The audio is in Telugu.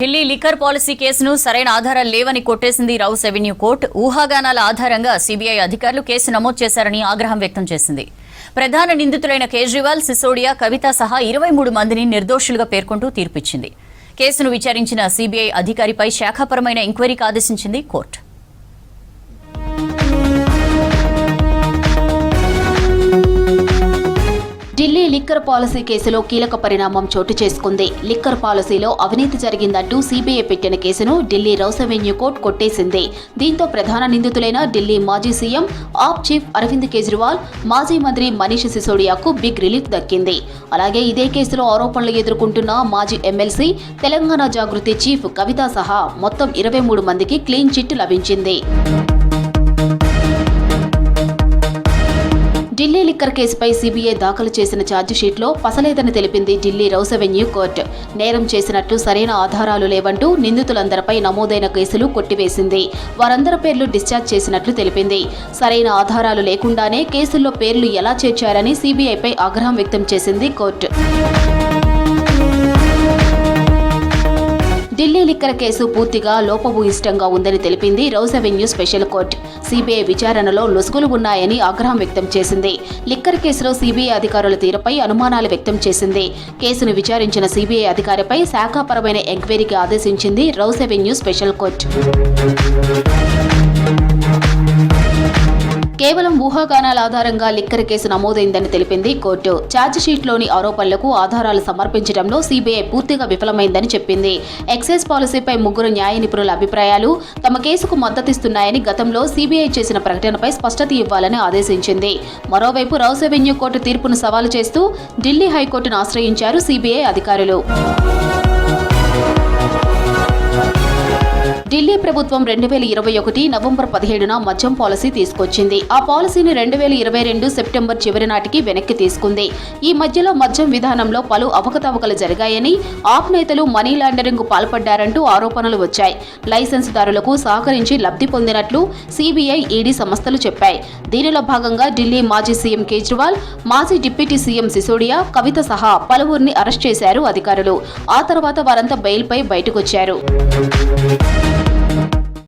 ఢిల్లీ లిక్కర్ పాలసీ కేసును సరైన ఆధారాలు లేవని కొట్టేసింది రౌస్ అవెన్యూ కోర్టు. ఊహాగానాల ఆధారంగా సీబీఐ అధికారులు కేసు నమోదు చేశారని ఆగ్రహం వ్యక్తం చేసింది. ప్రధాన నిందితులైన కేజ్రీవాల్, సిసోడియా, కవిత సహా 23 మందిని నిర్దోషులుగా పేర్కొంటూ తీర్పిచ్చింది. కేసును విచారించిన సీబీఐ అధికారిపై శాఖాపరమైన ఎంక్వైరీకి ఆదేశించింది కోర్టు. ఢిల్లీ లిక్కర్ పాలసీ కేసులో కీలక పరిణామం చోటు చేసుకుంది. లిక్కర్ పాలసీలో అవినీతి జరిగిందంటూ సీబీఐ పెట్టిన కేసును ఢిల్లీ రౌస్ అవెన్యూ కోర్టు కొట్టేసింది. దీంతో ప్రధాన నిందితులైన ఢిల్లీ మాజీ సీఎం, ఆప్ చీఫ్ అరవింద్ కేజ్రీవాల్, మాజీ మంత్రి మనీష్ సిసోడియాకు బిగ్ రిలీఫ్ దక్కింది. అలాగే ఇదే కేసులో ఆరోపణలు ఎదుర్కొంటున్న మాజీ ఎమ్మెల్సీ, తెలంగాణ జాగృతి చీఫ్ కవిత సహా మొత్తం 23 మందికి క్లీన్ చిట్ లభించింది. ఢిల్లీ లిక్కర్ కేసుపై సీబీఐ దాఖలు చేసిన ఛార్జిషీట్లో పసలేదని తెలిపింది ఢిల్లీ రౌస్ అవెన్యూ కోర్టు. నేరం చేసినట్లు సరైన ఆధారాలు లేవంటూ నిందితులందరిపై నమోదైన కేసులు కొట్టివేసింది. వారందరి పేర్లు డిశ్చార్జ్ చేసినట్లు తెలిపింది. సరైన ఆధారాలు లేకుండానే కేసుల్లో పేర్లు ఎలా చేర్చారని సీబీఐపై ఆగ్రహం వ్యక్తం చేసింది కోర్టు. ఢిల్లీ లిక్కర్ కేసు పూర్తిగా లోపభూయిష్టంగా ఉందని తెలిపింది rows avenue special court. CBI విచారణలో లొసుగులు ఉన్నాయని ఆగ్రహం వ్యక్తం చేసింది. లిక్కర్ కేసులో సీబీఐ అధికారుల తీరుపై అనుమానాలు వ్యక్తం చేసింది. కేసును విచారించిన సీబీఐ అధికారిపై శాఖాపరమైన ఎంక్వైరీకి ఆదేశించింది రౌస్ అవెన్యూ స్పెషల్ కోర్టు. కేవలం ఊహాగానాల ఆధారంగా లిక్కర్ కేసు నమోదైందని తెలిపింది కోర్టు. ఛార్జిషీట్లోని ఆరోపణలకు ఆధారాలు సమర్పించడంలో సీబీఐ పూర్తిగా విఫలమైందని చెప్పింది. ఎక్సైజ్ పాలసీపై 3 న్యాయ నిపుణుల అభిప్రాయాలు తమ కేసుకు మద్దతిస్తున్నాయని గతంలో సీబీఐ చేసిన ప్రకటనపై స్పష్టత ఇవ్వాలని ఆదేశించింది. మరోవైపు రౌస్ అవెన్యూ కోర్టు తీర్పును సవాలు చేస్తూ ఢిల్లీ హైకోర్టును ఆశ్రయించారు సీబీఐ అధికారులు. ఢిల్లీ ప్రభుత్వం 2021 నవంబర్ 17న మద్యం పాలసీ తీసుకొచ్చింది. ఆ పాలసీని 2022 సెప్టెంబర్ చివరి నాటికి వెనక్కి తీసుకుంది. ఈ మధ్యలో మద్యం విధానంలో పలు అవకతవకలు జరిగాయని, ఆప్ నేతలు మనీ లాండరింగ్ పాల్పడ్డారంటూ ఆరోపణలు వచ్చాయి. లైసెన్సుదారులకు సహకరించి లబ్ధి పొందినట్లు సీబీఐ, ఈడీ సంస్థలు చెప్పాయి. దీనిలో భాగంగా ఢిల్లీ మాజీ సీఎం కేజ్రీవాల్, మాజీ డిప్యూటీ సీఎం సిసోడియా, కవిత సహా పలువురిని అరెస్ట్ చేశారు అధికారులు. ఆ తర్వాత వారంతా బెయిల్పై బయటకొచ్చారు.